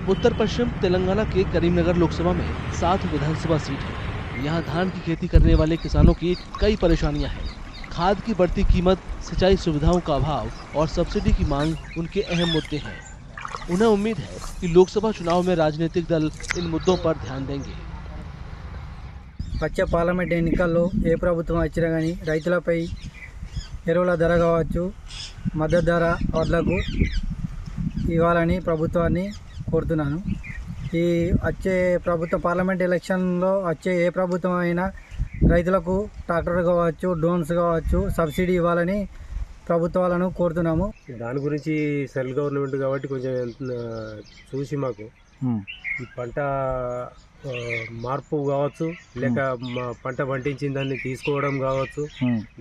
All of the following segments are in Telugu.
उत्तर पश्चिम तेलंगाना के करीमनगर लोकसभा में 7 विधानसभा सीट है। यहाँ धान की खेती करने वाले किसानों की कई परेशानियां हैं। खाद की बढ़ती कीमत, सिंचाई सुविधाओं का अभाव और सब्सिडी की मांग उनके अहम मुद्दे हैं। उन्हें उम्मीद है कि लोकसभा चुनाव में राजनीतिक दल इन मुद्दों पर ध्यान देंगे। వచ్చే పార్లమెంట్ ఎన్నికల్లో ఏ ప్రభుత్వం వచ్చినా కానీ రైతులపై ఎరువుల ధర కావచ్చు, మద్దతు ధర వడ్లకు ఇవ్వాలని ప్రభుత్వాన్ని కోరుతున్నాను। ఈ వచ్చే ప్రభుత్వం పార్లమెంట్ ఎలక్షన్లో వచ్చే ఏ ప్రభుత్వం అయినా రైతులకు ట్రాక్టర్ కావచ్చు, డ్రోన్స్ కావచ్చు సబ్సిడీ ఇవ్వాలని ప్రభుత్వాలను కోరుతున్నాము। దాని గురించి సెంట్రల్ గవర్నమెంట్ కాబట్టి కొంచెం చూసి మాకు ఈ పంట మార్పు కావచ్చు, లేక పంట పండించిన దాన్ని తీసుకోవడం కావచ్చు,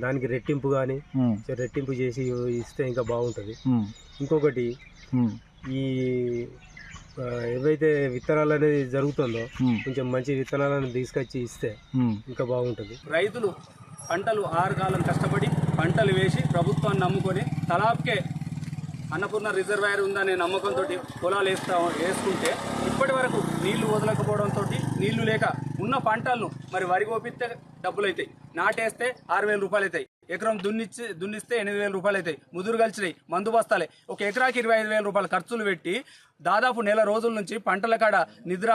దానికి రెట్టింపు కానీ రెట్టింపు చేసి ఇస్తే ఇంకా బాగుంటుంది। ఇంకొకటి ఈ ఏవైతే విత్తనాలు అనేది జరుగుతుందో కొంచెం మంచి విత్తనాలను తీసుకొచ్చి ఇస్తే ఇంకా బాగుంటుంది। రైతులు పంటలు 6 కాలం కష్టపడి పంటలు వేసి ప్రభుత్వాన్ని నమ్ముకొని తలాబ్కే అన్నపూర్ణ రిజర్వాయర్ ఉందనే నమ్మకంతో పొలాలు వేసుకుంటే ఇప్పటి వరకు నీళ్లు వదలకపోవడంతో నీళ్లు లేక ఉన్న పంటలను మరి వరి కోపిస్తే డబ్బులు అవుతాయి, నాటేస్తే 6,000 రూపాయలు అవుతాయి, ఎకరం దున్నిస్తే 8,000 రూపాయలు అవుతాయి, ముదురు కలిసినాయి, మందు బస్తాలే ఒక ఎకరాకి 25,000 రూపాయలు ఖర్చులు పెట్టి దాదాపు నెల రోజుల నుంచి పంటల కాడ నిద్ర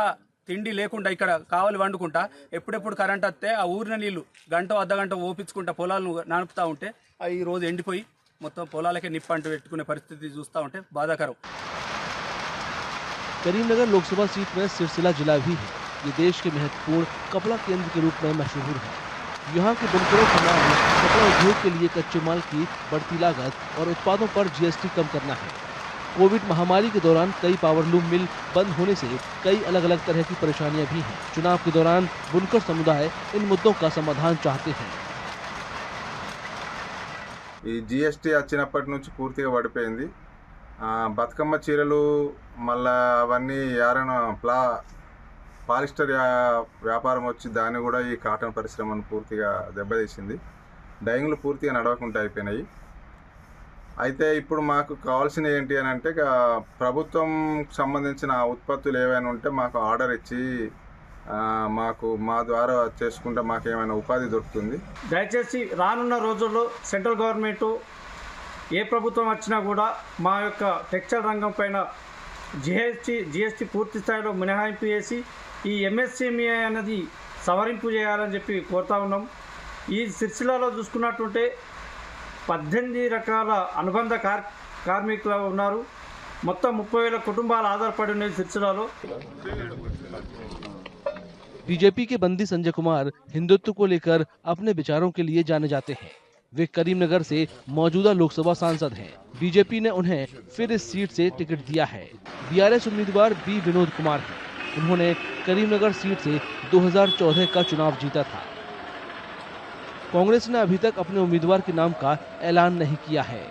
తిండి లేకుండా ఇక్కడ కావాలి వండుకుంటా ఎప్పుడెప్పుడు కరెంట్ వస్తే ఆ ఊరిన నీళ్లు గంట అర్ధగంట ఓపించుకుంటా పొలాలను నడుపుతూ ఉంటే అవి ఈ రోజు ఎండిపోయి మొత్తం పొలాలకే నిప్పంటు పెట్టుకునే పరిస్థితి చూస్తూ ఉంటే బాధాకరం। करीमनगर लोकसभा सीट में सिरसिला जिला भी है। ये देश के महत्वपूर्ण कपड़ा केंद्र के रूप में मशहूर है। यहाँ के बुनकरों की मांग कपड़ा उद्योग के लिए कच्चे माल की बढ़ती लागत और उत्पादों पर जीएसटी कम करना है। कोविड महामारी के दौरान कई पावरलूम मिल बंद होने से कई अलग अलग तरह की परेशानियां भी हैं। चुनाव के दौरान बुनकर समुदाय इन मुद्दों का समाधान चाहते हैं। ఈ జిఎస్టీ వచ్చినప్పటి నుంచి పూర్తిగా పడిపోయింది। బతుకమ్మ చీరలు మళ్ళా అవన్నీ యారైనా పాలిస్టర్ వ్యాపారం వచ్చి దాన్ని కూడా ఈ కాటన్ పరిశ్రమను పూర్తిగా దెబ్బతీసింది। డైయింగ్లు పూర్తిగా నడవకుండా అయిపోయినాయి। అయితే ఇప్పుడు మాకు కావాల్సిన ఏంటి అని అంటే ప్రభుత్వం సంబంధించిన ఉత్పత్తులు ఏవైనా ఉంటే మాకు ఆర్డర్ ఇచ్చి మాకు మా ద్వారా చేసుకుంటే మాకు ఏమైనా ఉపాధి దొరుకుతుంది। దయచేసి రానున్న రోజుల్లో సెంట్రల్ గవర్నమెంట్ ఏ ప్రభుత్వం వచ్చినా కూడా మా యొక్క టెక్స్టైల్ రంగం పైన జిఎస్టీ పూర్తి స్థాయిలో మినహాయింపు చేసి ఈ ఎంఎస్ఎంఈ అనేది సవరింపు చేయాలని చెప్పి కోరుతా ఉన్నాం। ఈ సిరిసిల్లలో చూసుకున్నట్టుంటే 18 రకాల అనుబంధ కార్మికులు ఉన్నారు। మొత్తం 30,000 కుటుంబాలు ఆధారపడి ఉన్నాయి సిరిసిల్లలో। बीजेपी के बंदी संजय कुमार हिंदुत्व को लेकर अपने विचारों के लिए जाने जाते हैं। वे करीमनगर से मौजूदा लोकसभा सांसद हैं। बीजेपी ने उन्हें फिर इस सीट से टिकट दिया है। बीआरएस उम्मीदवार बी विनोद कुमार हैं। उन्होंने करीमनगर सीट से 2014 का चुनाव जीता था। कांग्रेस ने अभी तक अपने उम्मीदवार के नाम का ऐलान नहीं किया है।